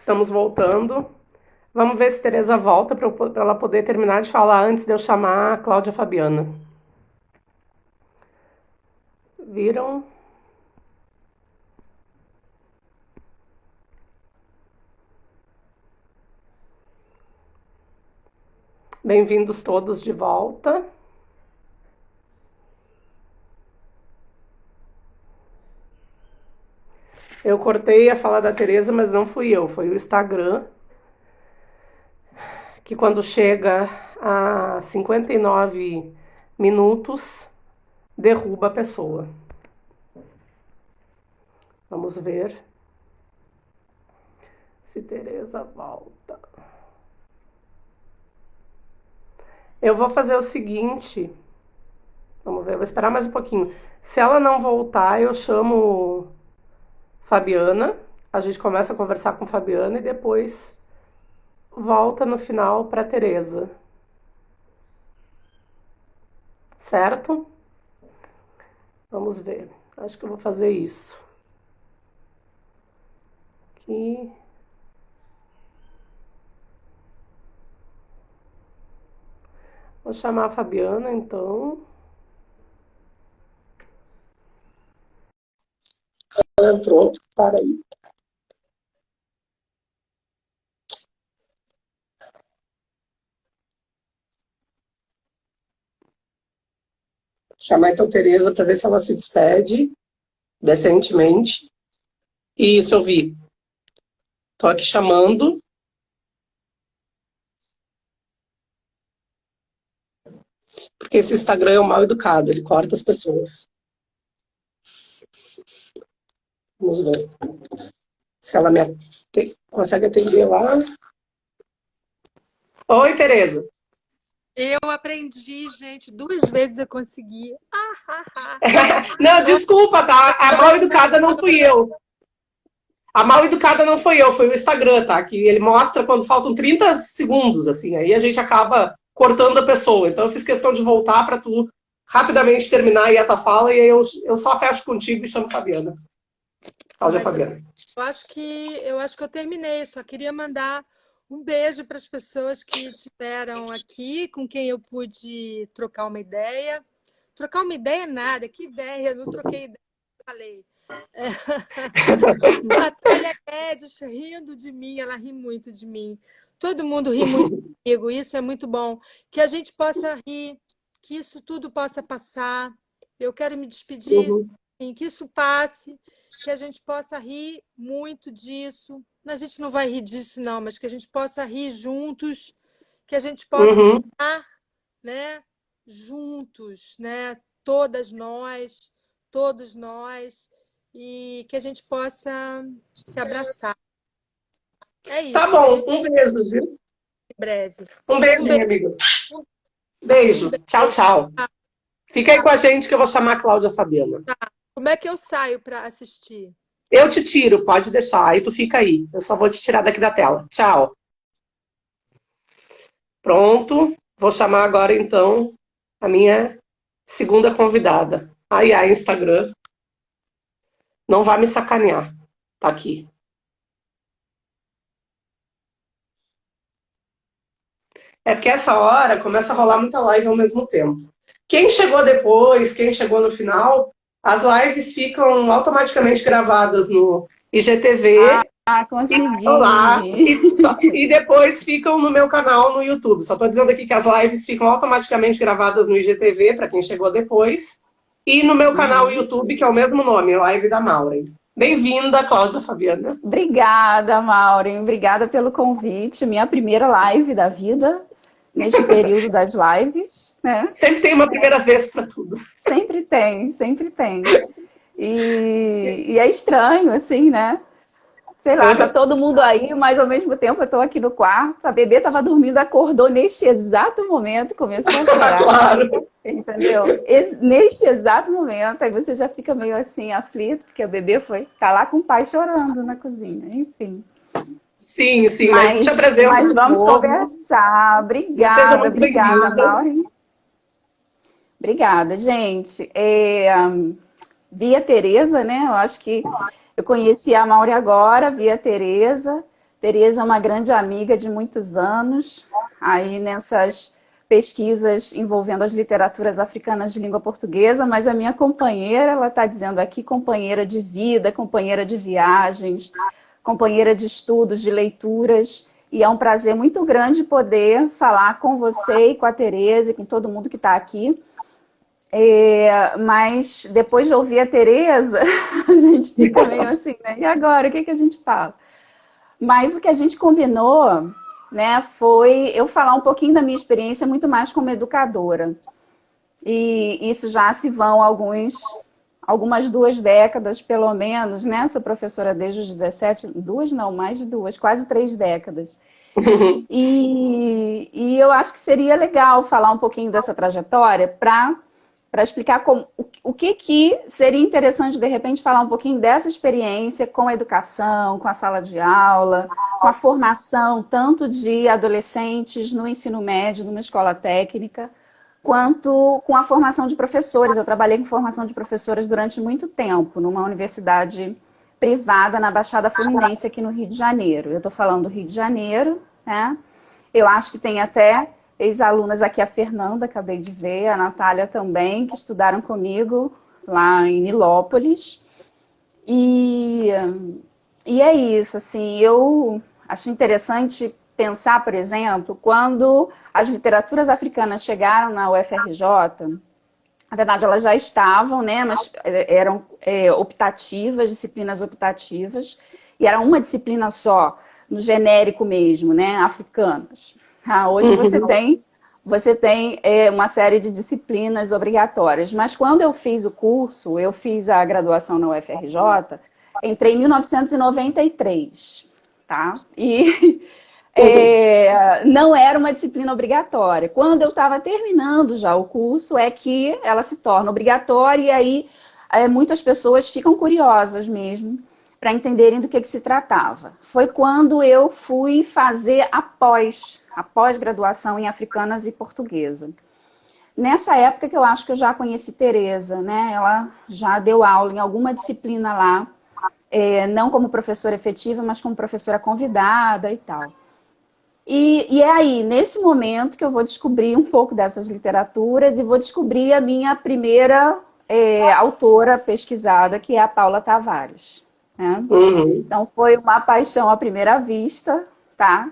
Estamos voltando. Vamos ver se Tereza volta para ela poder terminar de falar antes de eu chamar a Cláudia Fabiana. Viram? Bem-vindos todos de volta. Eu cortei a fala da Tereza, mas não fui eu, foi o Instagram, que quando chega a 59 minutos, derruba a pessoa. Vamos ver se Tereza volta. Eu vou fazer o seguinte, vamos ver, vou esperar mais um pouquinho. Se ela não voltar, eu chamo Fabiana, a gente começa a conversar com Fabiana e depois volta no final para Tereza. Certo? Vamos ver. Acho que eu vou fazer isso. Aqui. Vou chamar a Fabiana, então. Ela entrou, para aí. Chamar então Tereza para ver se ela se despede decentemente. Isso, eu vi. Tô aqui chamando. Porque esse Instagram é um mal educado, ele corta as pessoas. Vamos ver se ela consegue atender lá. Oi, Tereza. Eu aprendi, gente, 2 vezes eu consegui. Não, desculpa, tá? A mal educada não fui eu. A mal educada não foi eu, foi o Instagram, tá? Que ele mostra quando faltam 30 segundos, assim. Aí a gente acaba cortando a pessoa. Então eu fiz questão de voltar para tu rapidamente terminar aí a tua fala e aí eu só fecho contigo e chamo Fabiana. Cláudia Mas Fabiana. eu acho que eu terminei. Só queria mandar um beijo para as pessoas que estiveram aqui, com quem eu pude trocar uma ideia. Trocar uma ideia nada, que ideia? Eu não troquei ideia, falei. Natália Guedes rindo de mim, ela ri muito de mim. Todo mundo ri muito comigo, isso é muito bom. Que a gente possa rir, que isso tudo possa passar. Eu quero me despedir, Uhum. assim, que isso passe, que a gente possa rir muito disso. A gente não vai rir disso, não, mas que a gente possa rir juntos, que a gente possa Uhum. estar, né, juntos, né? Todos nós, e que a gente possa se abraçar. É Tá isso, que a bom, gente um beijo, viu? em breve. Um Um beijo, beijo, minha amiga. Beijo. Tchau, beijo. tchau. Fica aí com a gente que eu vou chamar a Cláudia Fabiana. Como é que eu saio para assistir? Eu te tiro, pode deixar. Aí tu fica aí. Eu só vou te tirar daqui da tela. Tchau. Pronto. Vou chamar agora, então, a minha segunda convidada. Ai, ai, Instagram. Não vai me sacanear. Tá aqui. É porque essa hora começa a rolar muita live ao mesmo tempo. Quem chegou depois, quem chegou no final, as lives ficam automaticamente gravadas no IGTV lá Consegui. e depois ficam no meu canal no YouTube. Só estou dizendo aqui que as lives ficam automaticamente gravadas no IGTV, para quem chegou depois, e no meu canal YouTube, que é o mesmo nome, Live da Maureen. Bem-vinda, Cláudia Fabiana. Obrigada, Maureen. Obrigada pelo convite. Minha primeira live da vida, neste período das lives, né? Sempre tem uma primeira vez para tudo. Sempre tem, sempre tem. E é estranho, assim, né? Sei lá, tá todo mundo aí, mas ao mesmo tempo eu tô aqui no quarto. A bebê tava dormindo, acordou neste exato momento, começou a chorar. Claro. Entendeu? Neste exato momento, aí você já fica meio assim, aflito, porque o bebê tá lá com o pai chorando na cozinha, enfim. Sim, sim, mas te apresento Mas de vamos novo. conversar. E seja Obrigada, muito obrigada, bem-vinda. Maureen. Obrigada, gente. Via Tereza, né? Eu acho que eu conheci a Maureen agora, via Tereza. Tereza é uma grande amiga de muitos anos, aí nessas pesquisas envolvendo as literaturas africanas de língua portuguesa, mas a minha companheira, ela está dizendo aqui, companheira de vida, companheira de viagens, companheira de estudos, de leituras, e é um prazer muito grande poder falar com você e com a Tereza e com todo mundo que está aqui. Mas depois de ouvir a Tereza, a gente fica meio assim, né? E agora, o que a gente fala? Mas o que a gente combinou, né, foi eu falar um pouquinho da minha experiência muito mais como educadora. E isso já se vão algumas 2 décadas, pelo menos, né? Sou professora desde os 17, 2 não, mais de 2, quase 3 décadas. E eu acho que seria legal falar um pouquinho dessa trajetória para explicar o que seria interessante, de repente, falar um pouquinho dessa experiência com a educação, com a sala de aula, com a formação tanto de adolescentes no ensino médio, numa escola técnica, quanto com a formação de professores. Eu trabalhei com formação de professores durante muito tempo, numa universidade privada na Baixada Fluminense, aqui no Rio de Janeiro. Eu estou falando do Rio de Janeiro, né? Eu acho que tem até ex-alunas aqui, a Fernanda, acabei de ver, a Natália também, que estudaram comigo lá em Nilópolis. E é isso, assim, eu acho interessante pensar, por exemplo, quando as literaturas africanas chegaram na UFRJ, na verdade elas já estavam, né, mas eram optativas, disciplinas optativas, e era uma disciplina só, no genérico mesmo, né, africanas. Hoje você tem uma série de disciplinas obrigatórias, mas quando eu fiz o curso, eu fiz a graduação na UFRJ, entrei em 1993, tá? E não era uma disciplina obrigatória. Quando eu estava terminando já o curso, é que ela se torna obrigatória, e aí muitas pessoas ficam curiosas mesmo para entenderem do que se tratava. Foi quando eu fui fazer a pós-graduação em Africanas e Portuguesa. Nessa época que eu acho que eu já conheci Tereza, né? Ela já deu aula em alguma disciplina lá, não como professora efetiva, mas como professora convidada e tal. E é aí, nesse momento, que eu vou descobrir um pouco dessas literaturas e vou descobrir a minha primeira autora pesquisada, que é a Paula Tavares. Né? Então, foi uma paixão à primeira vista, tá?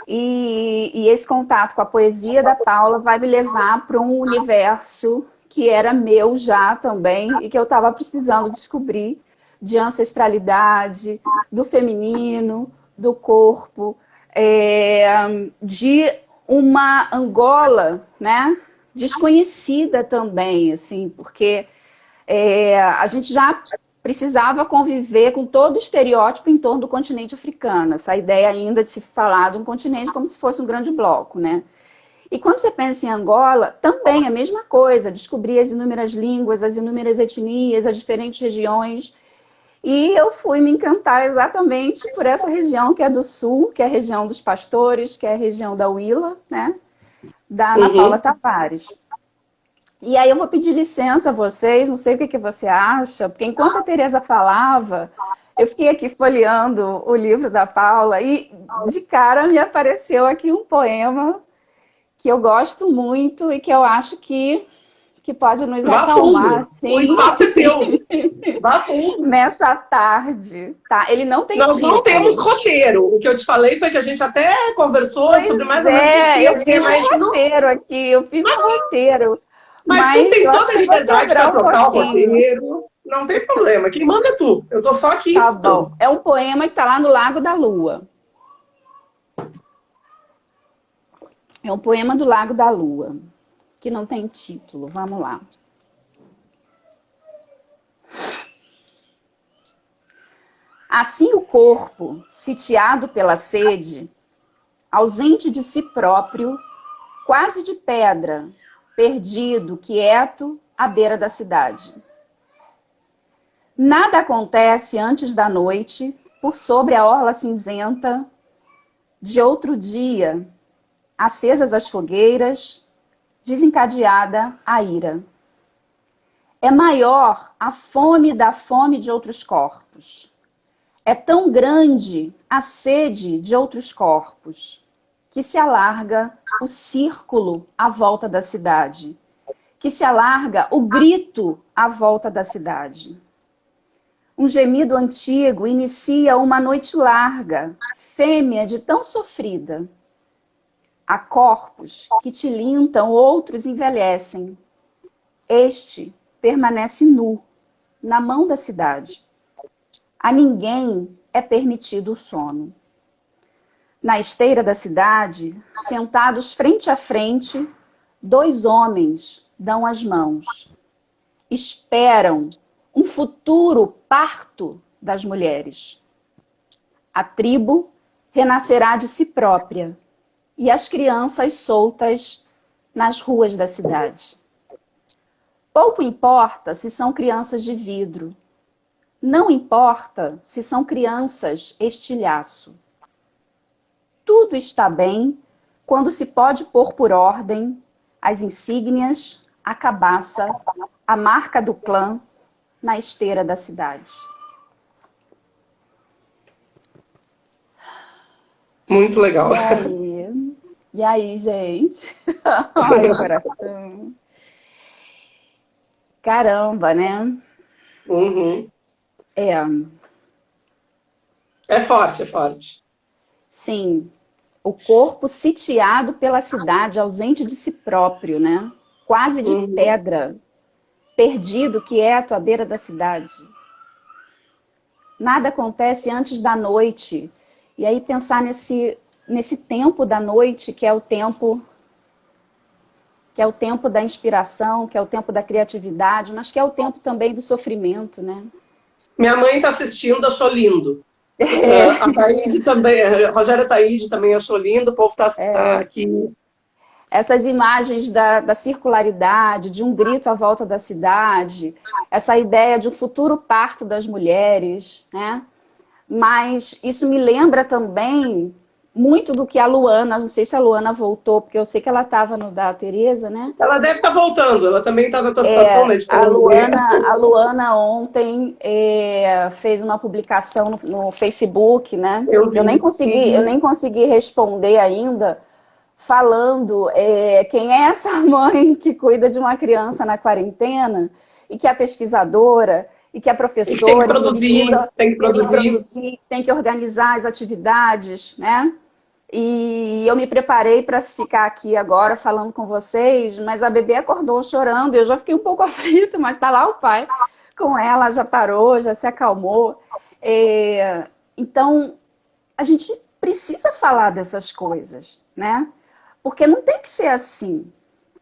E esse contato com a poesia da Paula vai me levar para um universo que era meu já também e que eu estava precisando descobrir, de ancestralidade, do feminino, do corpo, de uma Angola, né, desconhecida também, assim, porque a gente já precisava conviver com todo o estereótipo em torno do continente africano, essa ideia ainda de se falar de um continente como se fosse um grande bloco, né? E quando você pensa em Angola, também a mesma coisa, descobrir as inúmeras línguas, as inúmeras etnias, as diferentes regiões. E eu fui me encantar exatamente por essa região que é do sul, que é a região dos pastores, que é a região da Huila, né? Da Ana Paula Tavares. E aí eu vou pedir licença a vocês, não sei o que você acha, porque enquanto a Tereza falava, eu fiquei aqui folheando o livro da Paula e de cara me apareceu aqui um poema que eu gosto muito e que eu acho que pode nos acalmar. O espaço é teu. Vá fundo. Nessa tarde, tá? Ele não tem Nós título. não temos roteiro. O que eu te falei foi que a gente até conversou sobre mais ou menos. Eu fiz um roteiro aqui, eu fiz um roteiro. Mas tu tem toda a liberdade para trocar o roteiro. Não tem problema. Quem manda é tu. Eu tô só aqui. Tá bom. É um poema que tá lá no Lago da Lua. É um poema do Lago da Lua, que não tem título. Vamos lá. Assim o corpo, sitiado pela sede, ausente de si próprio, quase de pedra, perdido, quieto, à beira da cidade. Nada acontece antes da noite, por sobre a orla cinzenta de outro dia, acesas as fogueiras, desencadeada a ira. É maior a fome da fome de outros corpos. É tão grande a sede de outros corpos que se alarga o círculo à volta da cidade, que se alarga o grito à volta da cidade. Um gemido antigo inicia uma noite larga, fêmea de tão sofrida. Há corpos que tilintam, outros envelhecem. Este permanece nu, na mão da cidade. A ninguém é permitido o sono. Na esteira da cidade, sentados frente a frente, 2 homens dão as mãos. Esperam um futuro parto das mulheres. A tribo renascerá de si própria e as crianças soltas nas ruas da cidade. Pouco importa se são crianças de vidro. Não importa se são crianças estilhaço. Tudo está bem quando se pode pôr por ordem as insígnias, a cabaça, a marca do clã na esteira da cidade. Muito legal. E aí, gente? Ai, coração. Caramba, né? Uhum. É forte, é forte. Sim. O corpo sitiado pela cidade, ausente de si próprio, né? Quase de pedra. Perdido, quieto, à beira da cidade. Nada acontece antes da noite. E aí pensar nesse tempo da noite, que é o tempo da inspiração, que é o tempo da criatividade, mas que é o tempo também do sofrimento, né? Minha mãe está assistindo, achou lindo. A Taíde também, a Rogéria Taíde também achou lindo, o povo está aqui. Essas imagens da circularidade, de um grito à volta da cidade, essa ideia de um futuro parto das mulheres, né? Mas isso me lembra também muito do que a Luana, não sei se a Luana voltou, porque eu sei que ela estava no da Tereza, né? Ela deve estar voltando, ela também está na tua situação, né? A Luana ontem fez uma publicação no Facebook, né? Eu nem consegui responder ainda, falando quem é essa mãe que cuida de uma criança na quarentena e que é pesquisadora e que é professora, tem que produzir, tem que organizar as atividades, né? E eu me preparei para ficar aqui agora falando com vocês, mas a bebê acordou chorando, eu já fiquei um pouco aflita, mas está lá o pai com ela, já parou, já se acalmou. Então, a gente precisa falar dessas coisas, né? Porque não tem que ser assim,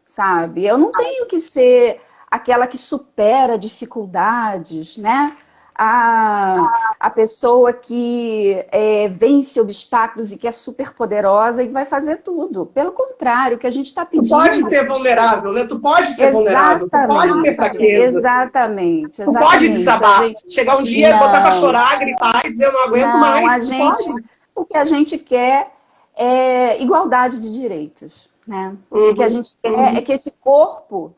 sabe? Eu não tenho que ser aquela que supera dificuldades, né? A pessoa que vence obstáculos e que é super poderosa e vai fazer tudo. Pelo contrário, o que a gente está pedindo... Tu pode ser vulnerável, né? Tu pode ser vulnerável, tu pode ter fraqueza. Exatamente. Tu pode desabar. Chegar um dia, botar pra chorar, gritar e dizer, eu não aguento mais. O que a gente quer é igualdade de direitos, né? O que a gente quer é que esse corpo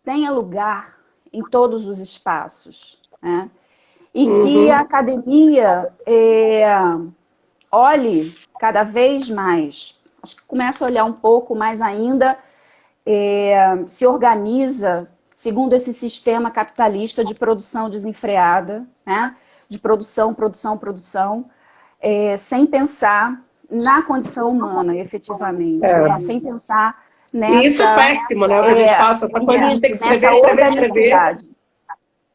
tenha lugar em todos os espaços, né? E que a academia olhe cada vez mais, acho que começa a olhar um pouco mais ainda, se organiza segundo esse sistema capitalista de produção desenfreada, né? De produção, sem pensar na condição humana, efetivamente, né? Sem pensar nessa... E isso é péssimo, né? O que a gente passa, essa coisa de ter que escrever.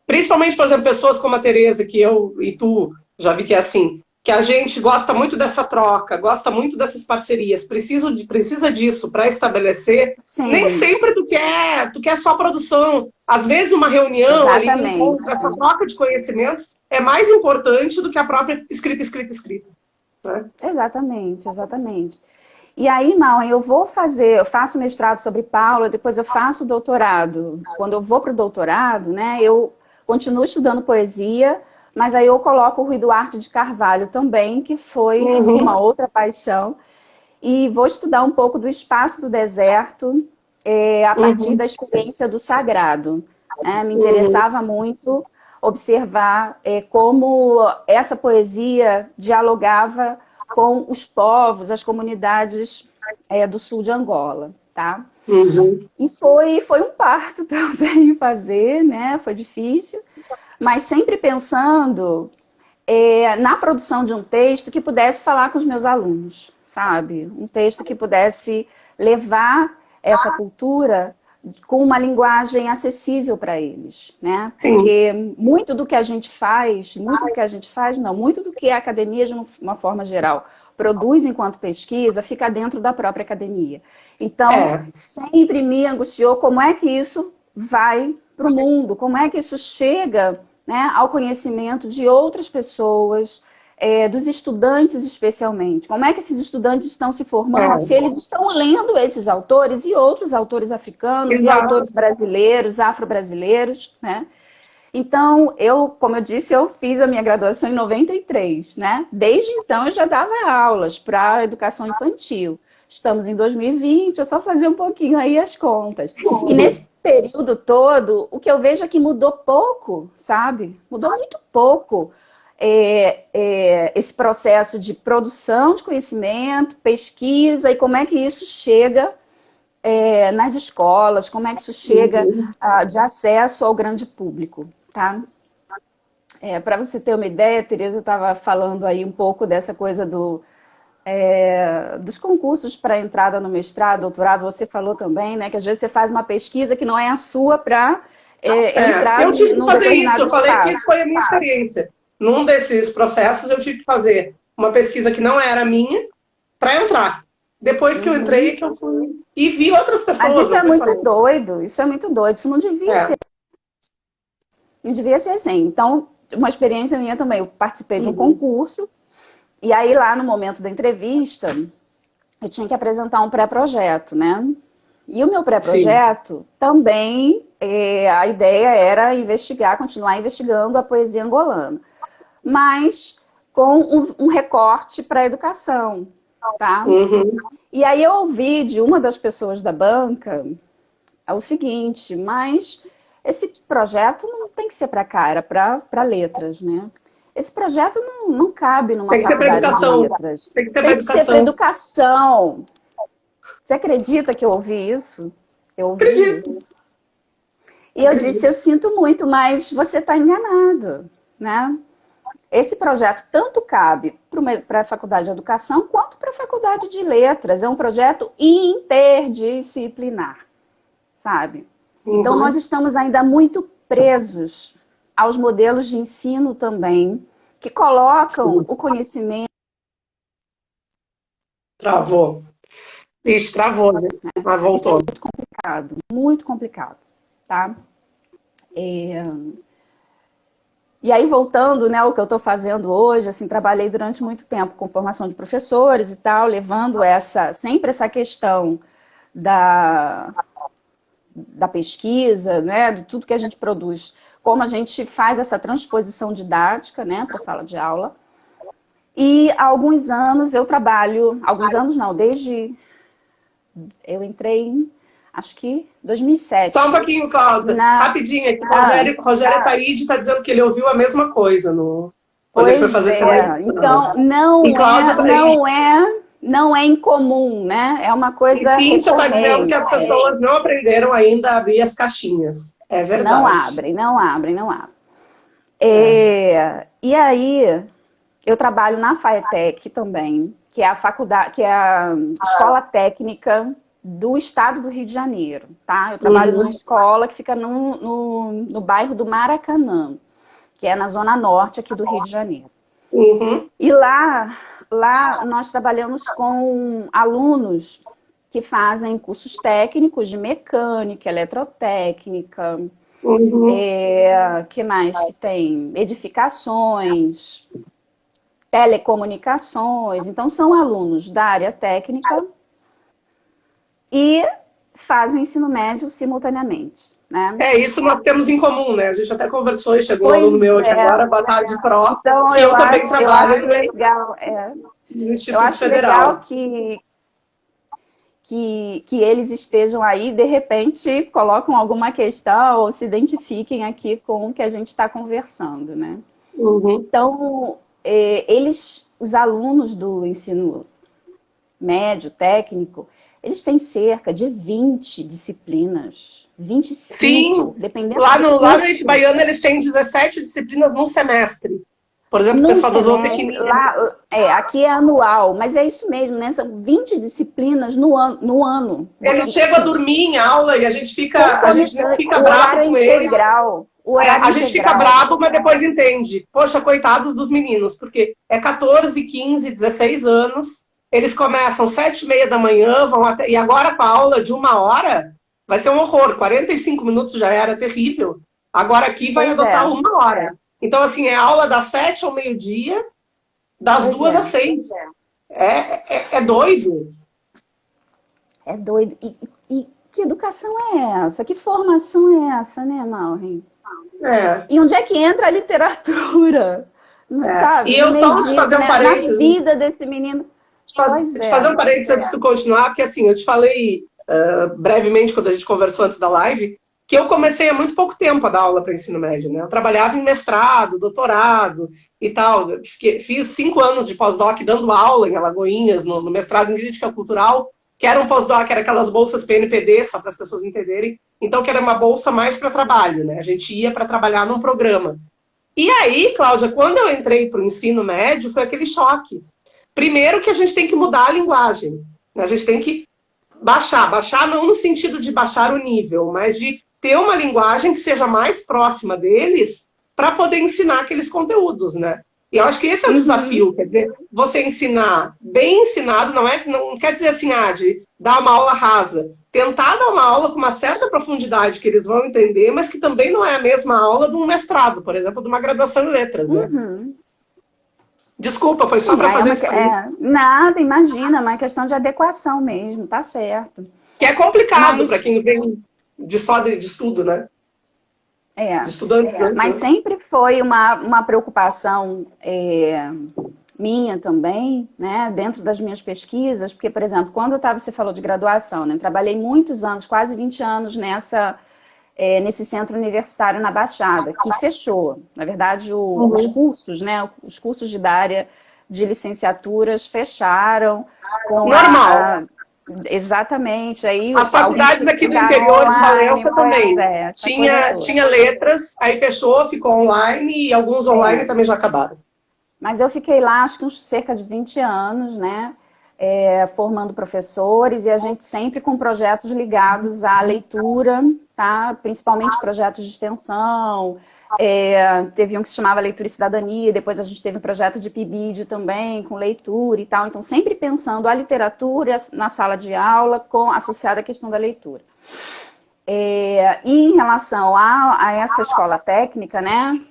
Principalmente, por exemplo, pessoas como a Tereza, que eu e tu já vi que é assim, que a gente gosta muito dessa troca, gosta muito dessas parcerias, precisa disso para estabelecer. Sim. Nem sempre tu quer só produção. Às vezes uma reunião, ali, um encontro, essa troca de conhecimentos é mais importante do que a própria escrita. Né? Exatamente. E aí, Mal, eu faço mestrado sobre Paula, depois eu faço doutorado. Quando eu vou para o doutorado, né, eu continuo estudando poesia, mas aí eu coloco o Rui Duarte de Carvalho também, que foi uma outra paixão. E vou estudar um pouco do espaço do deserto a partir da experiência do sagrado. Me interessava muito observar como essa poesia dialogava com os povos, as comunidades do sul de Angola, tá? Uhum. E foi um parto também fazer, né? Foi difícil, mas sempre pensando na produção de um texto que pudesse falar com os meus alunos, sabe? Um texto que pudesse levar essa cultura com uma linguagem acessível para eles, né? Porque muito do que a gente faz, muito do que a academia, de uma forma geral, produz enquanto pesquisa, fica dentro da própria academia. Então, sempre me angustiou como é que isso vai para o mundo, como é que isso chega, né, ao conhecimento de outras pessoas, dos estudantes especialmente. Como é que esses estudantes estão se formando, se eles estão lendo esses autores e outros autores africanos, e autores brasileiros, afro-brasileiros, né? Então, como eu disse, eu fiz a minha graduação em 93, né? Desde então, eu já dava aulas para educação infantil. Estamos em 2020, é só fazer um pouquinho aí as contas. E nesse período todo, o que eu vejo é que mudou pouco, sabe? Mudou muito pouco esse processo de produção de conhecimento, pesquisa, e como é que isso chega nas escolas, como é que isso chega de acesso ao grande público, tá? Para você ter uma ideia, Tereza estava falando aí um pouco dessa coisa dos concursos para entrada no mestrado, doutorado. Você falou também, né, que às vezes você faz uma pesquisa que não é a sua para entrar eu tive que fazer isso, eu falei espaço. que isso foi a minha experiência. Num desses processos, eu tive que fazer uma pesquisa que não era minha para entrar. Depois que eu entrei, que eu fui e vi outras pessoas. Mas isso é muito doido, isso não devia ser. Não devia ser assim. Então, uma experiência minha também, eu participei de um concurso, e aí lá no momento da entrevista, eu tinha que apresentar um pré-projeto, né? E o meu pré-projeto também, a ideia era continuar investigando a poesia angolana, mas com um recorte para a educação, tá? E aí eu ouvi de uma das pessoas da banca o seguinte: mas esse projeto não tem que ser para cá, era para letras, né? Esse projeto não cabe numa faculdade de letras. Tem que ser para educação. Você acredita que eu ouvi isso? Eu ouvi isso. E eu disse, eu sinto muito, mas você está enganado, né? Esse projeto tanto cabe para a Faculdade de Educação quanto para a Faculdade de Letras. É um projeto interdisciplinar, sabe? Então, nós estamos ainda muito presos aos modelos de ensino também, que colocam o conhecimento... Travou. Ixi, travou, né? Mas voltou. Isso é muito complicado, tá? E aí, voltando, né, o que eu estou fazendo hoje, assim, trabalhei durante muito tempo com formação de professores e tal, levando sempre essa questão da pesquisa, né, de tudo que a gente produz, como a gente faz essa transposição didática, né, para a sala de aula. E há alguns anos eu trabalho, alguns anos não, desde eu entrei em, acho que 2007. Só um pouquinho, Cláudia, rapidinho, aqui, Rogério Taide está dizendo que ele ouviu a mesma coisa quando ele foi fazer essa. Então, não é incomum, né? É uma coisa. E Cíntia está dizendo que as pessoas não aprenderam ainda a abrir as caixinhas. É verdade. Não abrem. E aí, eu trabalho na FAETEC também, que é a faculdade, que é a escola técnica do estado do Rio de Janeiro, tá? Eu trabalho numa escola que fica no bairro do Maracanã, que é na zona norte aqui do Rio de Janeiro. E lá nós trabalhamos com alunos que fazem cursos técnicos de mecânica, eletrotécnica, que mais que tem? Edificações, telecomunicações. Então, são alunos da área técnica e fazem ensino médio simultaneamente, né? Isso nós temos em comum, né? A gente até conversou e chegou um aluno meu aqui agora, boa tarde, Pro. Então, eu também trabalho no Instituto Federal. Legal que eles estejam aí, de repente, colocam alguma questão ou se identifiquem aqui com o que a gente está conversando, né? Uhum. Então, os alunos do ensino médio, técnico, eles têm cerca de 20 disciplinas. 25, Sim, dependendo lá do no curso. IF Baiano eles têm 17 disciplinas num semestre. Por exemplo, o Num pessoal da semestre, zootecnia. lá, aqui é anual, mas é isso mesmo, né? São 20 disciplinas no ano. Eles chegam a dormir em aula e a gente não fica O bravo horário com é eles. integral. O horário A gente fica integral. bravo, mas depois entende. Poxa, coitados dos meninos, porque é 14, 15, 16 anos, eles começam 7h30 da manhã, vão até. E agora com a aula de 1 hora, vai ser um horror. 45 minutos já era terrível. Agora aqui vai Pois adotar é. 1 hora. Então, assim, é aula das 7 ao meio-dia, das Pois 2 é. às 6. É doido. É doido. E que educação é essa? Que formação é essa, né, Maureen? É. E onde é que entra a literatura? Sabe? E eu No só meio de fazer disso, um né? Na parênteses. vida desse menino. Pois De fazer um parênteses antes de tu continuar, porque assim, eu te falei brevemente quando a gente conversou antes da live, que eu comecei há muito pouco tempo a dar aula para ensino médio, né? Eu trabalhava em mestrado, doutorado e tal. Fiz 5 anos de pós-doc dando aula em Alagoinhas, no mestrado em crítica cultural, que era um pós-doc, era aquelas bolsas PNPD, só para as pessoas entenderem. Então, que era uma bolsa mais para trabalho, né? A gente ia para trabalhar num programa. E aí, Cláudia, quando eu entrei para o ensino médio, foi aquele choque. Primeiro que a gente tem que mudar a linguagem. A gente tem que baixar não no sentido de baixar o nível, mas de ter uma linguagem que seja mais próxima deles para poder ensinar aqueles conteúdos, né? E eu acho que esse é o desafio, quer dizer, você ensinar bem ensinado, não quer dizer assim, de dar uma aula rasa. Tentar dar uma aula com uma certa profundidade que eles vão entender, mas que também não é a mesma aula de um mestrado, por exemplo, de uma graduação em letras, né? Desculpa, foi só para fazer isso. Nada, imagina, é uma questão de adequação mesmo, tá certo. Que é complicado para quem vem de estudo, né? De estudantes. Mas sempre foi uma preocupação minha também, né, dentro das minhas pesquisas, porque, por exemplo, quando você falou de graduação, né, trabalhei muitos anos, quase 20 anos nesse centro universitário na Baixada, que fechou. Na verdade, os cursos, né, os cursos de área de licenciaturas fecharam. Normal. Exatamente. Aí, as faculdades aqui do interior de Valença também. Tinha letras, aí fechou, ficou online, e alguns online também já acabaram. Mas eu fiquei lá, acho que cerca de 20 anos, né? Formando professores, e a gente sempre com projetos ligados à leitura, tá? Principalmente projetos de extensão. Teve um que se chamava Leitura e Cidadania, depois a gente teve um projeto de PIBID também, com leitura e tal. Então, sempre pensando a literatura na sala de aula, associada à questão da leitura. E em relação a essa escola técnica, né?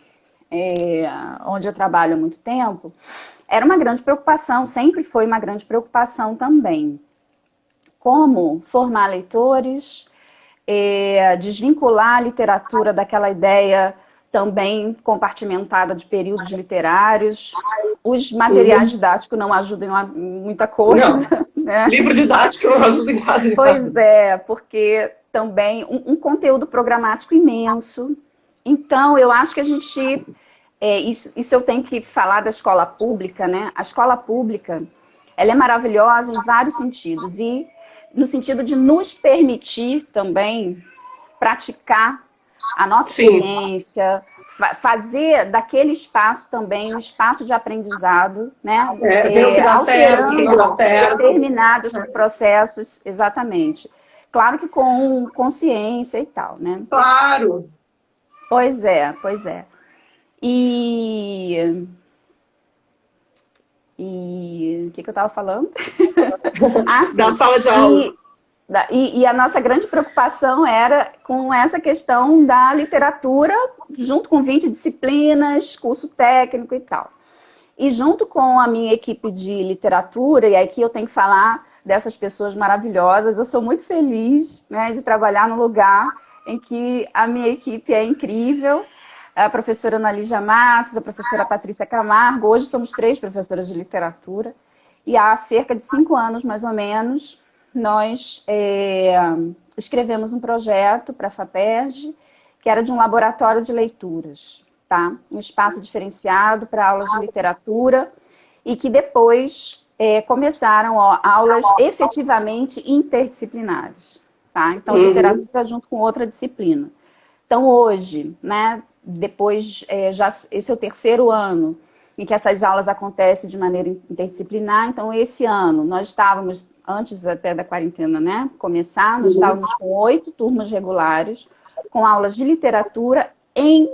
Onde eu trabalho há muito tempo, era uma grande preocupação, sempre foi uma grande preocupação também. Como formar leitores, desvincular a literatura daquela ideia também compartimentada de períodos literários. Os materiais didáticos não ajudam a muita coisa. Né? Livro didático não ajuda em quase nada. Pois é, porque também um conteúdo programático imenso. Então, eu acho que a gente... Isso eu tenho que falar da escola pública, né? A escola pública, ela é maravilhosa em vários sentidos. E no sentido de nos permitir também praticar a nossa experiência, fazer daquele espaço também um espaço de aprendizado, né? Ver o que dá certo, o que não dá certo. Determinados processos, exatamente. Claro que com consciência e tal, né? Claro! Pois é. E o que eu estava falando? Da sala de aula. E a nossa grande preocupação era com essa questão da literatura, junto com 20 disciplinas, curso técnico e tal. E junto com a minha equipe de literatura, e aqui eu tenho que falar dessas pessoas maravilhosas, eu sou muito feliz, né, de trabalhar num lugar em que a minha equipe é incrível. A professora Ana Lígia Matos, a professora Patrícia Camargo, hoje somos 3 professoras de literatura, e há cerca de 5 anos, mais ou menos, nós escrevemos um projeto para a FAPERJ, que era de um laboratório de leituras, tá? Um espaço diferenciado para aulas de literatura, e que depois começaram aulas efetivamente interdisciplinares, tá? Então, literatura junto com outra disciplina. Então, hoje, né, depois, já esse é o 3º ano em que essas aulas acontecem de maneira interdisciplinar. Então, esse ano, nós estávamos, antes até da quarentena, né, começar, nós estávamos com 8 turmas regulares, com aulas de literatura em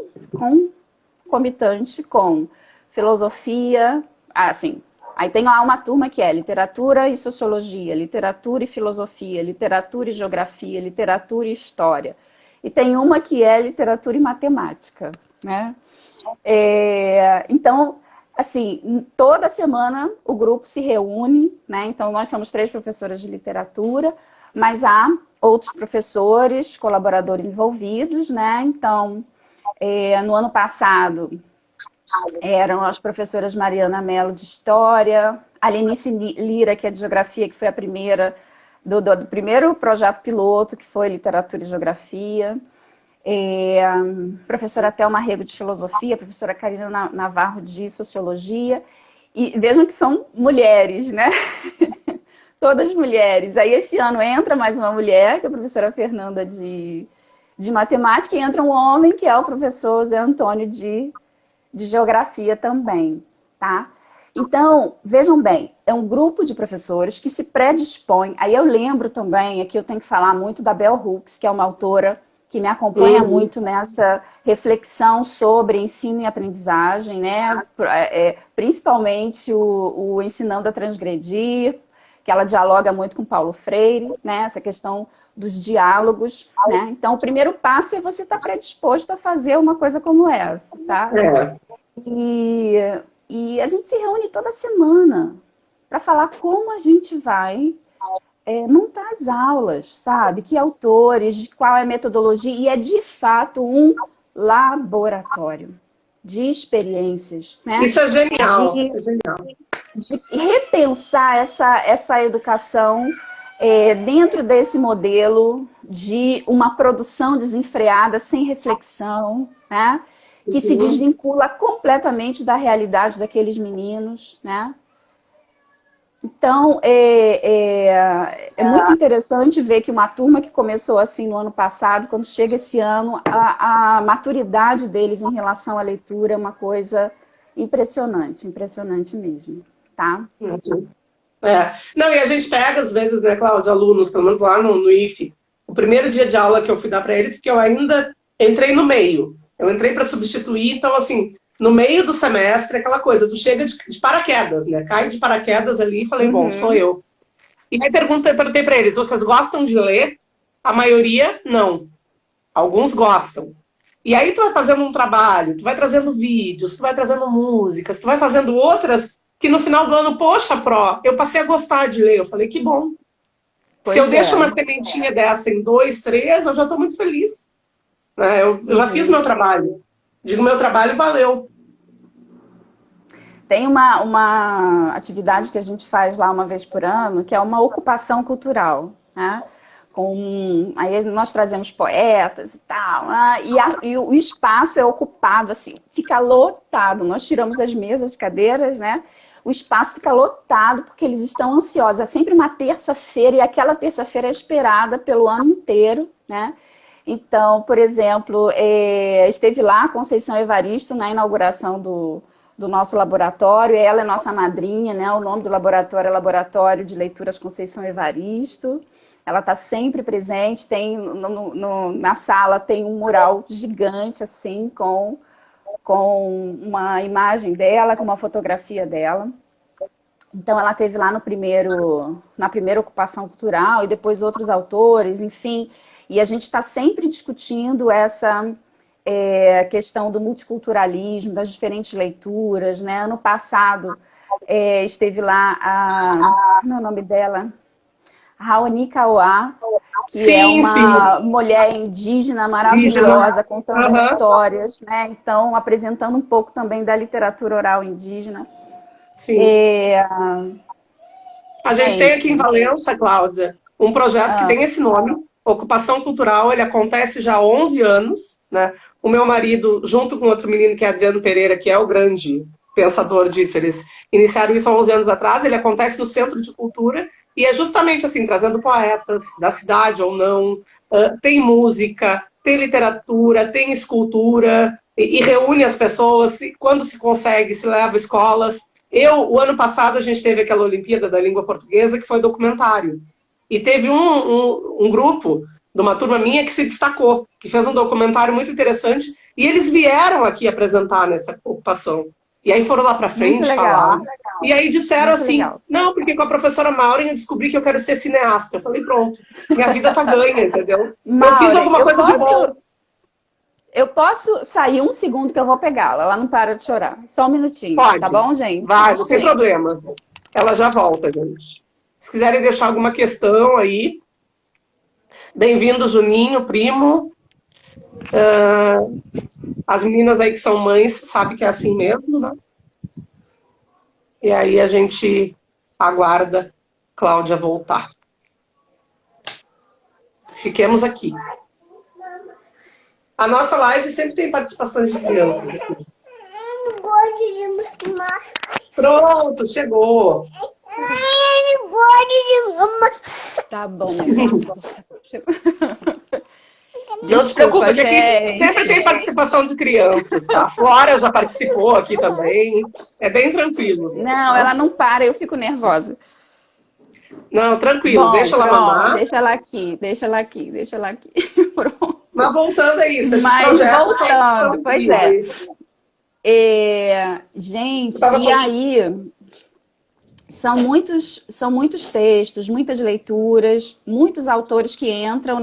concomitante com filosofia, assim, aí tem lá uma turma que é literatura e sociologia, literatura e filosofia, literatura e geografia, literatura e história. E tem uma que é literatura e matemática, né? Então, assim, toda semana o grupo se reúne, né? Então, nós somos 3 professoras de literatura, mas há outros professores, colaboradores envolvidos, né? Então, no ano passado, eram as professoras Mariana Mello, de História, a Lenice Lira, que é de Geografia, que foi a primeira, do primeiro projeto piloto, que foi Literatura e Geografia, professora Thelma Rego, de Filosofia, a professora Karina Navarro, de Sociologia, e vejam que são mulheres, né? Todas mulheres. Aí esse ano entra mais uma mulher, que é a professora Fernanda de Matemática, e entra um homem, que é o professor Zé Antônio de Geografia também, tá? Então, vejam bem, é um grupo de professores que se predispõe. Aí eu lembro também, aqui eu tenho que falar muito da Bell Hooks, que é uma autora que me acompanha muito nessa reflexão sobre ensino e aprendizagem, né? Principalmente o Ensinando a Transgredir, que ela dialoga muito com Paulo Freire, né? Essa questão dos diálogos, né? Então, o primeiro passo é você estar predisposto a fazer uma coisa como essa, tá? E a gente se reúne toda semana para falar como a gente vai montar as aulas, sabe? Que autores, qual é a metodologia, e é de fato um laboratório de experiências, né? Isso é genial, é genial. De repensar essa educação dentro desse modelo de uma produção desenfreada, sem reflexão, né? Que se desvincula completamente da realidade daqueles meninos, né? Então, é muito interessante ver que uma turma que começou assim no ano passado, quando chega esse ano, a maturidade deles em relação à leitura é uma coisa impressionante, impressionante mesmo, tá? Não, e a gente pega, às vezes, né, Cláudia, alunos, pelo menos lá no IFE, o primeiro dia de aula que eu fui dar para eles, porque eu ainda entrei no meio. Eu entrei para substituir, então, assim, no meio do semestre, aquela coisa, tu chega de paraquedas, né? Cai de paraquedas ali e falei, bom, sou eu. E aí perguntei para eles, vocês gostam de ler? A maioria, não. Alguns gostam. E aí tu vai fazendo um trabalho, tu vai trazendo vídeos, tu vai trazendo músicas, tu vai fazendo outras que no final do ano, poxa, eu passei a gostar de ler. Eu falei, que bom. Se eu deixo uma sementinha dessa em 2, 3, eu já estou muito feliz. Eu já fiz meu trabalho. Digo, meu trabalho valeu. Tem uma atividade que a gente faz lá uma vez por ano, que é uma ocupação cultural, né? Aí nós trazemos poetas e tal, né? E o espaço é ocupado, assim, fica lotado. Nós tiramos as mesas, as cadeiras, né? O espaço fica lotado porque eles estão ansiosos. É sempre uma terça-feira, e aquela terça-feira é esperada pelo ano inteiro, né? Então, por exemplo, esteve lá a Conceição Evaristo na inauguração do nosso laboratório. Ela é nossa madrinha, né? O nome do laboratório é Laboratório de Leituras Conceição Evaristo. Ela está sempre presente. Tem na sala tem um mural gigante, assim, com uma imagem dela, com uma fotografia dela. Então, ela esteve lá na primeira ocupação cultural, e depois outros autores, enfim. E a gente está sempre discutindo essa questão do multiculturalismo, das diferentes leituras, né? Ano passado esteve lá como é o nome dela? Raoni Kauá, que é uma mulher indígena maravilhosa, contando histórias, né? Então, apresentando um pouco também da literatura oral indígena. Sim. A gente tem aqui em Valença, Cláudia, um projeto que tem esse nome, Ocupação Cultural. Ele acontece já há 11 anos, né? O meu marido, junto com outro menino que é Adriano Pereira, que é o grande pensador disso, eles iniciaram isso há 11 anos atrás. Ele acontece no Centro de Cultura e é justamente assim, trazendo poetas da cidade ou não. Tem música, tem literatura, tem escultura e reúne as pessoas. Quando se consegue, se leva escolas. O ano passado, a gente teve aquela Olimpíada da Língua Portuguesa, que foi documentário. E teve um grupo de uma turma minha que se destacou, que fez um documentário muito interessante, e eles vieram aqui apresentar nessa ocupação. E aí foram lá para frente falar. E aí disseram muito assim, legal. Não, porque com a professora Maureen eu descobri que eu quero ser cineasta. Eu falei, pronto, minha vida tá ganha, entendeu? Maureen, eu fiz alguma coisa de bom. Eu posso sair um segundo que eu vou pegá-la. Ela não para de chorar. Só um minutinho. Pode. Tá bom, gente? Vai, não tem problemas. Ela já volta, gente. Se quiserem deixar alguma questão aí. Bem-vindo, Juninho, primo. As meninas aí que são mães sabem que é assim mesmo, né? E aí a gente aguarda Cláudia voltar. Fiquemos aqui. A nossa live sempre tem participações de crianças aqui. Eu não gosto de mamar. Pronto, chegou. Eu não gosto de mamar. Tá bom. Não se preocupe, porque aqui sempre tem participação de crianças, tá? A Flora já participou aqui também. É bem tranquilo. Não, ela não para, eu fico nervosa. Não, tranquilo, Bom, deixa ela mamar. Deixa ela aqui, deixa ela aqui, deixa ela aqui. Pronto. Mas voltando a isso, esses Mas projetos voltando, pois é. Gente, e aí são muitos textos, muitas leituras, muitos autores que entram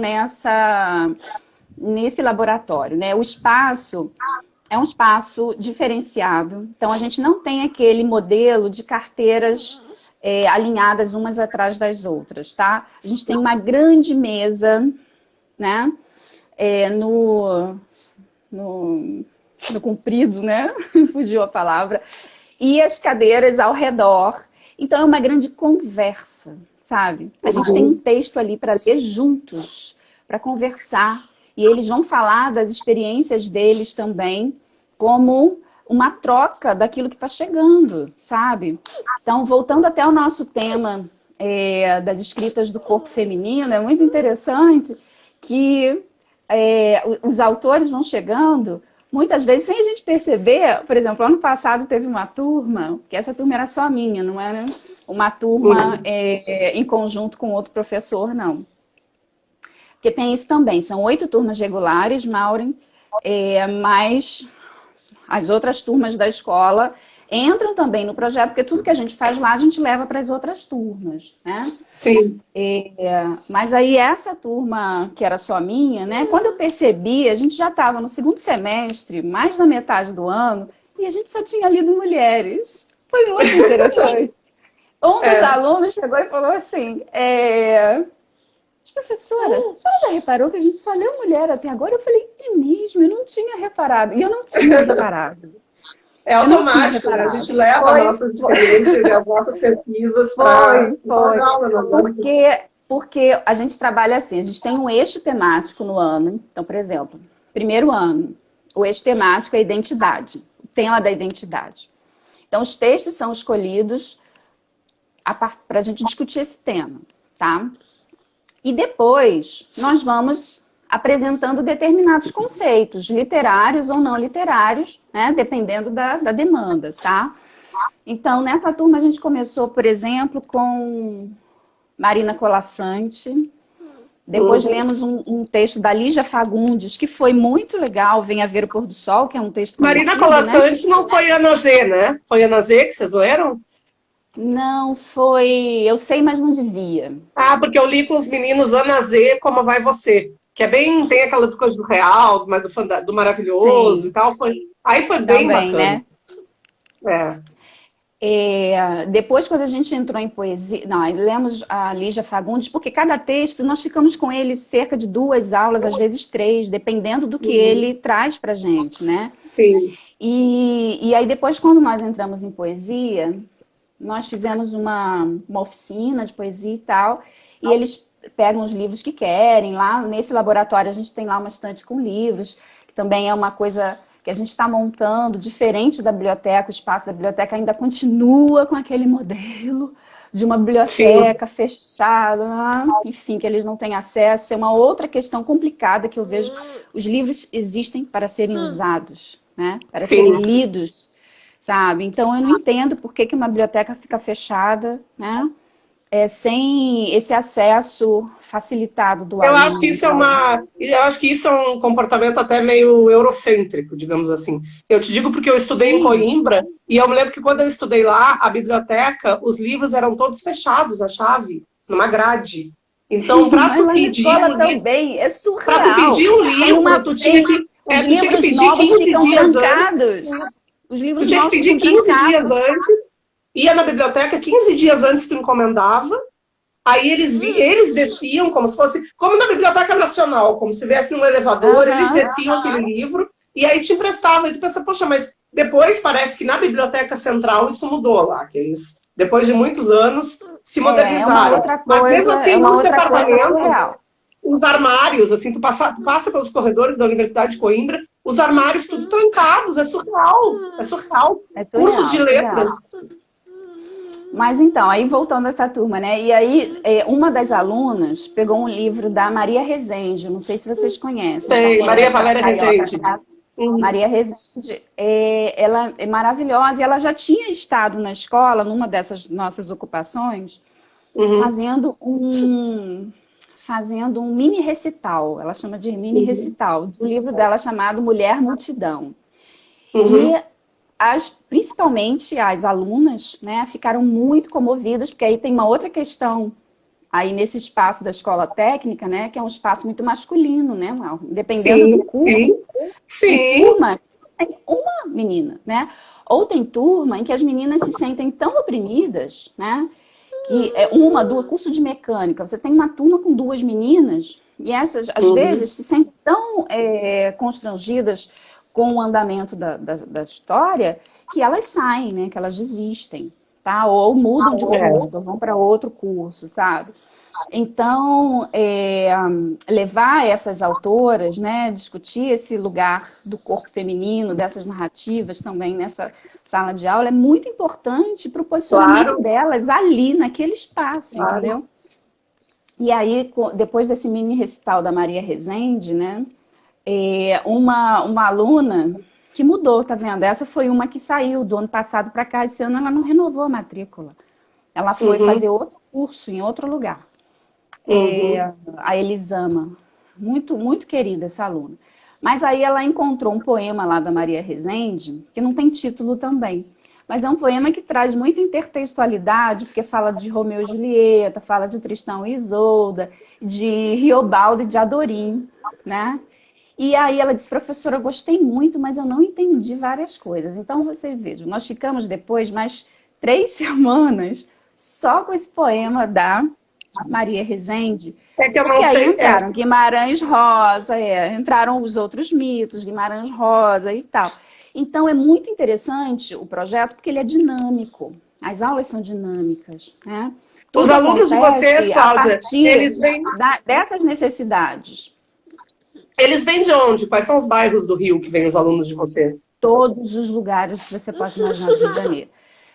nesse laboratório, né? O espaço é um espaço diferenciado, então a gente não tem aquele modelo de carteiras alinhadas umas atrás das outras, tá? A gente tem uma grande mesa, né? No comprido, né? Fugiu a palavra. E as cadeiras ao redor. Então, é uma grande conversa, sabe? A gente tem um texto ali para ler juntos, para conversar. E eles vão falar das experiências deles também, como uma troca daquilo que está chegando, sabe? Então, voltando até o nosso tema das escritas do corpo feminino, é muito interessante que os autores vão chegando, muitas vezes sem a gente perceber. Por exemplo, ano passado teve uma turma, que essa turma era só minha, não era uma turma em conjunto com outro professor, não. Porque tem isso também, são 8 turmas regulares, Maureen, mas as outras turmas da escola entram também no projeto, porque tudo que a gente faz lá, a gente leva para as outras turmas, né? Sim. Mas aí essa turma, que era só minha, né? Quando eu percebi, a gente já estava no segundo semestre, mais da metade do ano, e a gente só tinha lido mulheres. Foi muito interessante. Um dos alunos chegou e falou assim, professora, a senhora já reparou que a gente só leu mulher até agora? Eu falei, é mesmo, eu não tinha reparado. E eu não tinha reparado. É automático, né? A gente leva as nossas experiências e as nossas pesquisas para Porque a gente trabalha assim, a gente tem um eixo temático no ano. Então, por exemplo, primeiro ano, o eixo temático é a identidade, o tema da identidade. Então, os textos são escolhidos para a gente discutir esse tema, tá? E depois, nós vamos apresentando determinados conceitos, literários ou não literários, né, dependendo da demanda, tá? Então, nessa turma a gente começou, por exemplo, com Marina Colasanti. Depois lemos um texto da Lígia Fagundes, que foi muito legal, Venha Ver o Pôr do Sol, que é um texto conhecido, Marina Colasanti, né? Não foi Ana Z, né? Foi Ana Z que vocês leram? Não, foi... Eu sei, mas não devia. Ah, porque eu li com os meninos Ana Z, Como Vai Você? Que é bem... Tem aquela coisa do real, mas do maravilhoso. Sim. E tal. Aí foi bem bacana. Né? Depois, quando a gente entrou em poesia... Não, lemos a Lígia Fagundes, porque cada texto, nós ficamos com ele cerca de 2 aulas, às vezes 3, dependendo do que ele traz pra gente, né? Sim. E aí, depois, quando nós entramos em poesia... Nós fizemos uma oficina de poesia e tal, e eles pegam os livros que querem. Lá nesse laboratório a gente tem lá uma estante com livros, que também é uma coisa que a gente está montando, diferente da biblioteca. O espaço da biblioteca ainda continua com aquele modelo de uma biblioteca fechada, enfim, que eles não têm acesso. É uma outra questão complicada que eu vejo. Os livros existem para serem usados, né? Para serem lidos, sabe? Então, eu não entendo por que uma biblioteca fica fechada, né? Sem esse acesso facilitado do aluno. Eu acho que isso é um comportamento até meio eurocêntrico, digamos assim. Eu te digo porque eu estudei em Coimbra, e eu me lembro que quando eu estudei lá, a biblioteca, os livros eram todos fechados, a chave, numa grade. Então, para tu pedir um livro, também, é surreal. Para tu pedir um livro, tu tinha que pedir 15 dias antes. Os livros tu tinha que pedir 15 dias antes. Ia na biblioteca, 15 dias antes tu encomendava, aí eles desciam como se fosse, como na Biblioteca Nacional, como se viesse num elevador, eles desciam aquele livro, e aí te emprestavam, e tu pensa, poxa, mas depois parece que na Biblioteca Central isso mudou lá, que eles, depois de muitos anos, se modernizaram. Mas mesmo assim, nos departamentos, os armários, assim, tu passa pelos corredores da Universidade de Coimbra, os armários tudo trancados, é surreal. Cursos de letras. Mas então, aí voltando a essa turma, né? E aí, uma das alunas pegou um livro da Maria Rezende, não sei se vocês conhecem. Sei, Maria Valéria Rezende. Maria Rezende, ela é maravilhosa, e ela já tinha estado na escola, numa dessas nossas ocupações, fazendo um mini recital, ela chama de mini recital, do livro dela chamado Mulher Multidão. E principalmente as alunas, né, ficaram muito comovidas, porque aí tem uma outra questão aí nesse espaço da escola técnica, né, que é um espaço muito masculino, né, dependendo do curso. Tem turma, tem uma menina, né, ou tem turma em que as meninas se sentem tão oprimidas, né, que curso de mecânica, você tem uma turma com 2 meninas, e essas, às vezes, se sentem tão constrangidas com o andamento da história, que elas saem, né? Que elas desistem, tá? Ou mudam de curso, ou vão para outro curso, sabe? Então, levar essas autoras, né? Discutir esse lugar do corpo feminino, dessas narrativas também nessa sala de aula, é muito importante para o posicionamento delas ali, naquele espaço, entendeu? E aí, depois desse mini recital da Maria Rezende, né? Uma aluna que mudou, tá vendo? Essa foi uma que saiu do ano passado para cá, esse ano ela não renovou a matrícula. Ela foi fazer outro curso em outro lugar. A Elisama, muito, muito querida essa aluna. Mas aí ela encontrou um poema lá da Maria Rezende, que não tem título também. Mas é um poema que traz muita intertextualidade, porque fala de Romeu e Julieta, fala de Tristão e Isolda, de Riobaldo e de Adorim, né? E aí ela disse, professora, eu gostei muito, mas eu não entendi várias coisas. Então, vocês vejam, nós ficamos depois mais 3 semanas só com esse poema da Maria Rezende. Que eu não sei. Aí entraram Guimarães Rosa, entraram os outros mitos, Guimarães Rosa e tal. Então, é muito interessante o projeto, porque ele é dinâmico. As aulas são dinâmicas, né? Os alunos de vocês, Cláudia, eles vêm dessas necessidades. Eles vêm de onde? Quais são os bairros do Rio que vêm os alunos de vocês? Todos os lugares que você pode imaginar do Rio de Janeiro.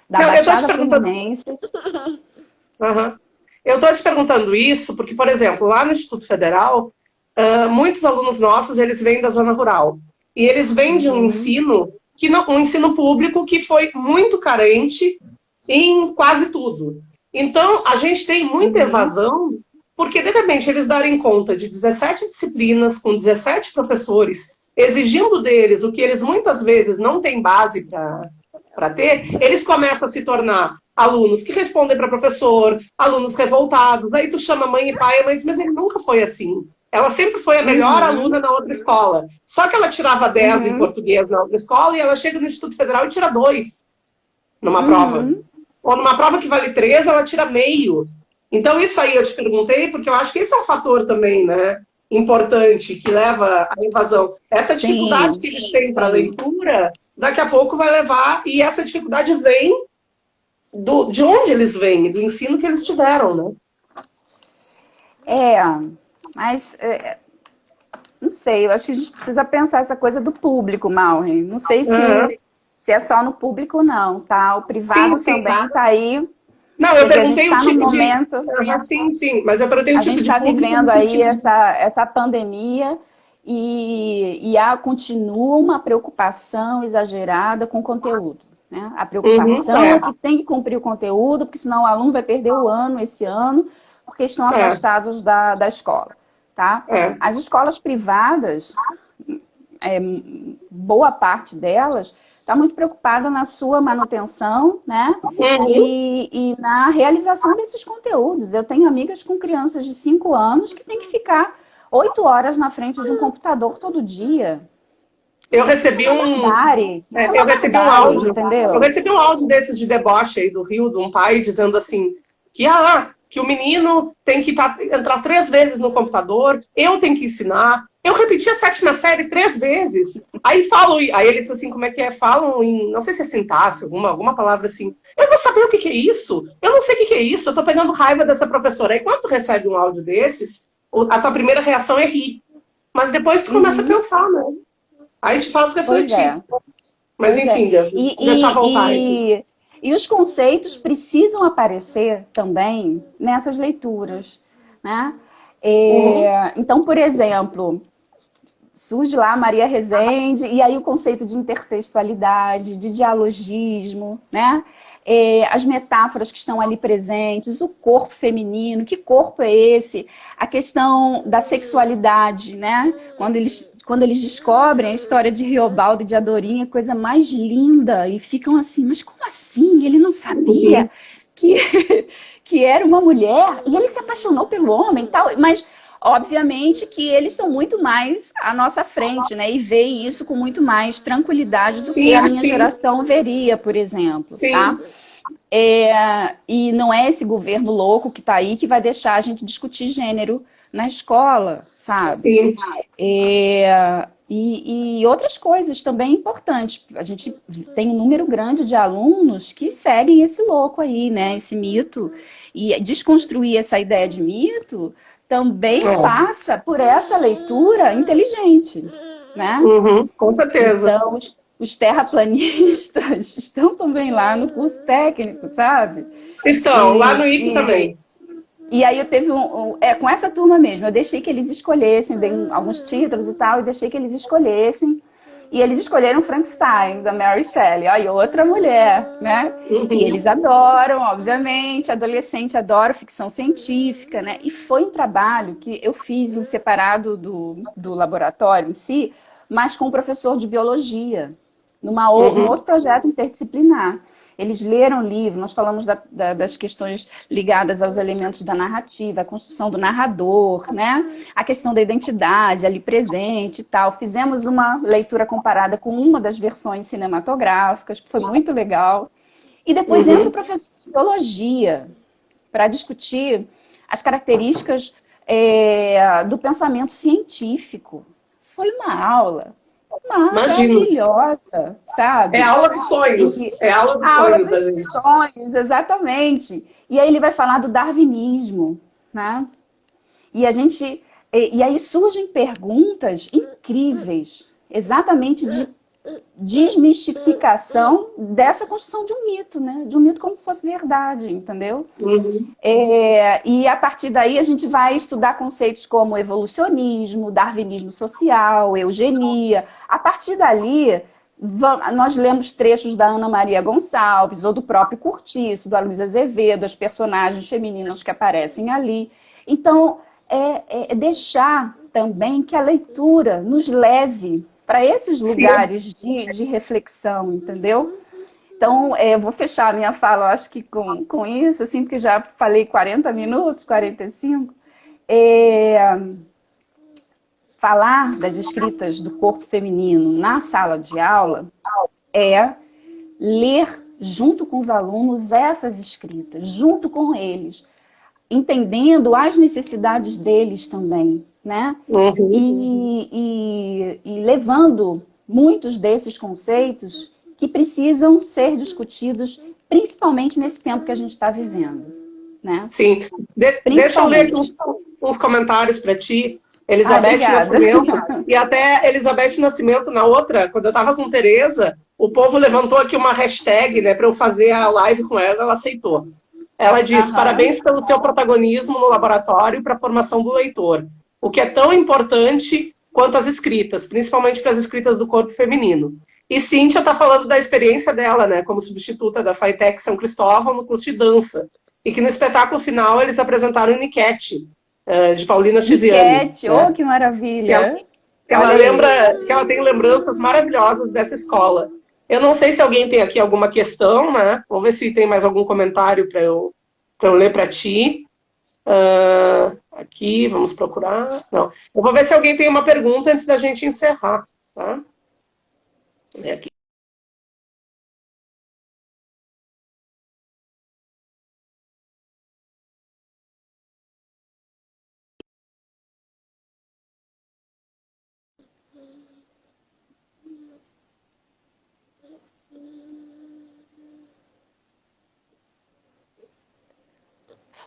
Da Baixada Fluminense. Eu estou te perguntando isso porque, por exemplo, lá no Instituto Federal, muitos alunos nossos, eles vêm da zona rural. E eles vêm de um ensino, um ensino público que foi muito carente em quase tudo. Então, a gente tem muita evasão, porque, de repente, eles darem conta de 17 disciplinas, com 17 professores, exigindo deles o que eles muitas vezes não têm base para ter, eles começam a se tornar alunos que respondem para professor, alunos revoltados, aí tu chama mãe e pai, mas ele nunca foi assim. Ela sempre foi a melhor aluna na outra escola. Só que ela tirava 10 em português na outra escola e ela chega no Instituto Federal e tira 2 numa prova. Ou numa prova que vale 3, ela tira meio. Então, isso aí eu te perguntei, porque eu acho que esse é um fator também, né, importante, que leva à evasão. Essa dificuldade que eles têm para a leitura, daqui a pouco vai levar, e essa dificuldade vem de onde eles vêm, do ensino que eles tiveram, né? É, mas não sei, eu acho que a gente precisa pensar essa coisa do público, Maureen. Não sei Aham. se é só no público, não, tá? O privado Sim, sim. também tá aí. Não, Quer eu dizer, a gente perguntei o está num tipo de. momento, Sim, sim, mas eu perguntei o a tipo gente de está público vivendo no aí sentido de. essa pandemia continua uma preocupação exagerada com o conteúdo, né? A Uhum, preocupação é que tem que cumprir o conteúdo, porque senão o aluno vai perder o ano esse ano, porque estão é, afastados da escola, tá? é. As escolas privadas, boa parte delas está muito preocupada na sua manutenção, né? Uhum. E na realização desses conteúdos. Eu tenho amigas com crianças de 5 anos que têm que ficar 8 horas na frente de um computador todo dia. Eu Isso é recebi uma um. barbárie. Isso é Eu uma recebi um barbárie, áudio. Eu entendeu? recebi um áudio desses de deboche aí do Rio, de um pai dizendo assim que o menino tem que entrar 3 vezes no computador, eu tenho que ensinar. Eu repeti a 7ª série 3 vezes. Aí ele disse assim, como é que é? Falam em, não sei se é sintaxe, alguma palavra assim. Eu vou saber o que é isso? Eu não sei o que é isso, eu tô pegando raiva dessa professora. Aí quando tu recebe um áudio desses, a tua primeira reação é rir. Mas depois tu começa a pensar, né? Aí te faz Pois refletir. é. Mas Pois é. enfim, Gabi, te deixar à vontade. E os conceitos precisam aparecer também nessas leituras, né? Uhum. Então, por exemplo, surge lá Maria Rezende, e aí o conceito de intertextualidade, de dialogismo, né? As metáforas que estão ali presentes, o corpo feminino, que corpo é esse? A questão da sexualidade, né? Quando eles descobrem a história de Riobaldo e de Adorinha, coisa mais linda, e ficam assim, mas como assim? Ele não sabia que, que era uma mulher, e ele se apaixonou pelo homem e tal, mas obviamente que eles estão muito mais à nossa frente, né? E veem isso com muito mais tranquilidade do que Sim, a minha sim, geração veria, por exemplo, tá? sim, E não é esse governo louco que está aí que vai deixar a gente discutir gênero na escola, sabe? sim. E outras coisas também importantes. A gente tem um número grande de alunos que seguem esse louco aí, né? Esse mito. E desconstruir essa ideia de mito também É. passa por essa leitura inteligente, né? Uhum, com certeza. Então, os terraplanistas estão também lá no curso técnico, sabe? Estão, lá no IF também. E aí eu teve com essa turma mesmo, eu deixei que eles escolhessem, dei alguns títulos e tal, e deixei que eles escolhessem. E eles escolheram Frankenstein, da Mary Shelley, aí outra mulher, né? E eles adoram, obviamente, adolescente adora ficção científica, né? E foi um trabalho que eu fiz em separado do laboratório em si, mas com o professor de biologia, num outro projeto interdisciplinar. Eles leram o livro, nós falamos das questões ligadas aos elementos da narrativa, a construção do narrador, né? A questão da identidade ali presente e tal. Fizemos uma leitura comparada com uma das versões cinematográficas, que foi muito legal. E depois entra o professor de biologia para discutir as características do pensamento científico. Foi uma aula Imagino. maravilhosa, sabe? É aula dos sonhos. É aula dos sonhos da gente. Sonhos, exatamente. E aí ele vai falar do darwinismo, né? E aí surgem perguntas incríveis, exatamente de desmistificação dessa construção de um mito, né? De um mito como se fosse verdade, entendeu? E a partir daí a gente vai estudar conceitos como evolucionismo, darwinismo social, eugenia. A partir dali, nós lemos trechos da Ana Maria Gonçalves, ou do próprio Curtiço, do Luiz Azevedo, as personagens femininas que aparecem ali. Então, é deixar também que a leitura nos leve para esses lugares de reflexão, entendeu? Então, eu vou fechar a minha fala, eu acho que com isso, assim, porque já falei 40 minutos, 45. Falar das escritas do corpo feminino na sala de aula é ler junto com os alunos essas escritas, junto com eles, entendendo as necessidades deles também, né? E levando muitos desses conceitos que precisam ser discutidos, principalmente nesse tempo que a gente está vivendo, né? Sim. Deixa eu ler aqui uns... uns comentários para ti. Elizabeth obrigada. Nascimento. E até Elizabeth Nascimento, na outra, quando eu estava com Tereza, o povo levantou aqui uma hashtag, né, para eu fazer a live com ela, ela aceitou. Ela disse, parabéns pelo seu protagonismo no laboratório para a formação do leitor, o que é tão importante quanto as escritas, principalmente para as escritas do corpo feminino. E Cíntia está falando da experiência dela, né, como substituta da FATEC São Cristóvão no curso de dança, e que no espetáculo final eles apresentaram o Niquete, de Paulina Chiziane. Niquete, né? Que maravilha! Que ela tem lembranças maravilhosas dessa escola. Eu não sei se alguém tem aqui alguma questão, né? Vamos ver se tem mais algum comentário para eu ler para ti. Aqui, vamos procurar. Não. Eu vou ver se alguém tem uma pergunta antes da gente encerrar. Tá? Vou ver aqui.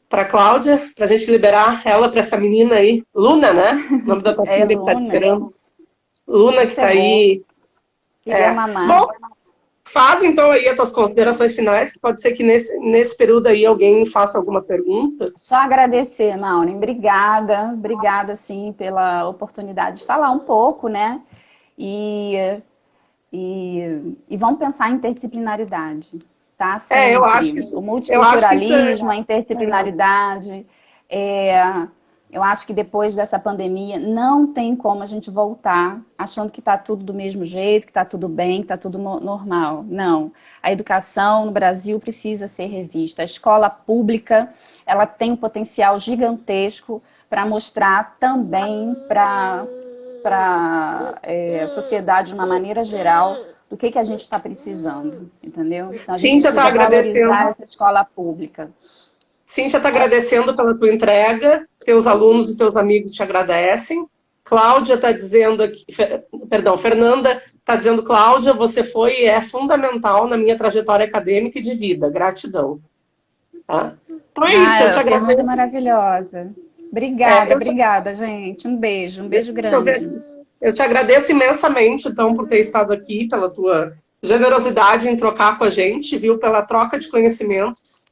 Para a Cláudia, para a gente liberar ela para essa menina aí. Luna, né? O nome da tua filha que está te esperando. Luna, que está aí. Bom, faz então aí as tuas considerações finais, que pode ser que nesse período aí alguém faça alguma pergunta. Só agradecer, Maureen. Obrigada, sim, pela oportunidade de falar um pouco, né? E vamos pensar em interdisciplinaridade. Tá? Eu acho que o multiculturalismo, a interdisciplinaridade. Eu acho que depois dessa pandemia não tem como a gente voltar achando que está tudo do mesmo jeito, que está tudo bem, que está tudo normal. Não. A educação no Brasil precisa ser revista. A escola pública ela tem um potencial gigantesco para mostrar também para a sociedade de uma maneira geral do que a gente está precisando, entendeu? Então, a gente Cíntia está agradecendo essa escola pública. Cíntia está agradecendo pela tua entrega, teus alunos e teus amigos te agradecem. Cláudia está dizendo aqui, Fernanda está dizendo, Cláudia, você foi e é fundamental na minha trajetória acadêmica e de vida. Gratidão. Tá? Então é isso, eu te agradeço. Muito maravilhosa. Obrigada, gente. Um beijo grande. Eu te agradeço imensamente, então, por ter estado aqui, pela tua generosidade em trocar com a gente, viu? Pela troca de conhecimentos.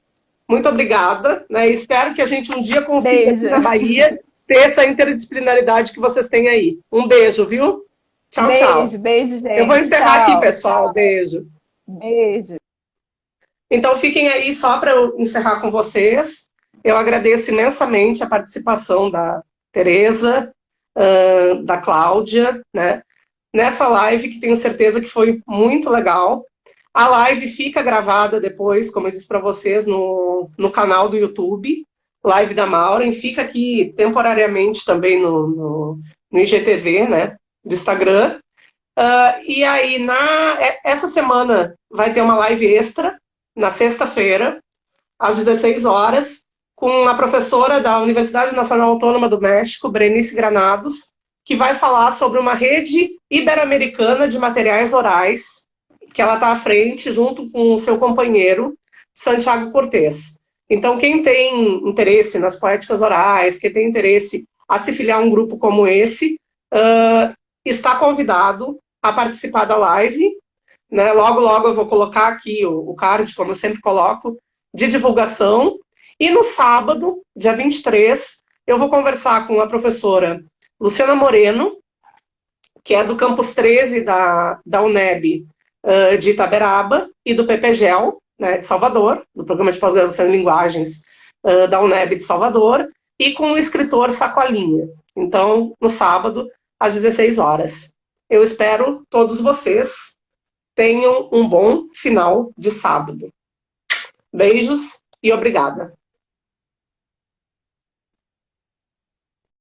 Muito obrigada, né? Espero que a gente um dia consiga aqui na Bahia ter essa interdisciplinaridade que vocês têm aí. Um beijo, viu? Tchau, tchau. Beijo, gente. Eu vou encerrar aqui, pessoal. Beijo. Beijo. Então, fiquem aí só para eu encerrar com vocês. Eu agradeço imensamente a participação da Tereza, da Cláudia, né? Nessa live, que tenho certeza que foi muito legal. A live fica gravada depois, como eu disse para vocês, no canal do YouTube, Live da Maureen, fica aqui temporariamente também no IGTV, né, do Instagram. E aí, essa semana vai ter uma live extra, na sexta-feira, às 16 horas, com a professora da Universidade Nacional Autônoma do México, Berenice Granados, que vai falar sobre uma rede ibero-americana de materiais orais, que ela está à frente, junto com o seu companheiro, Santiago Cortés. Então, quem tem interesse nas poéticas orais, quem tem interesse a se filiar a um grupo como esse, está convidado a participar da live. Né? Logo eu vou colocar aqui o card, como eu sempre coloco, de divulgação. E no sábado, dia 23, eu vou conversar com a professora Luciana Moreno, que é do Campus 13 da UNEB, de Itaberaba, e do PPGEL, né, de Salvador, do Programa de Pós-Graduação em Linguagens da UNEB de Salvador, e com o escritor Sacolinha. Então, no sábado, às 16 horas. Eu espero todos vocês tenham um bom final de sábado. Beijos e obrigada.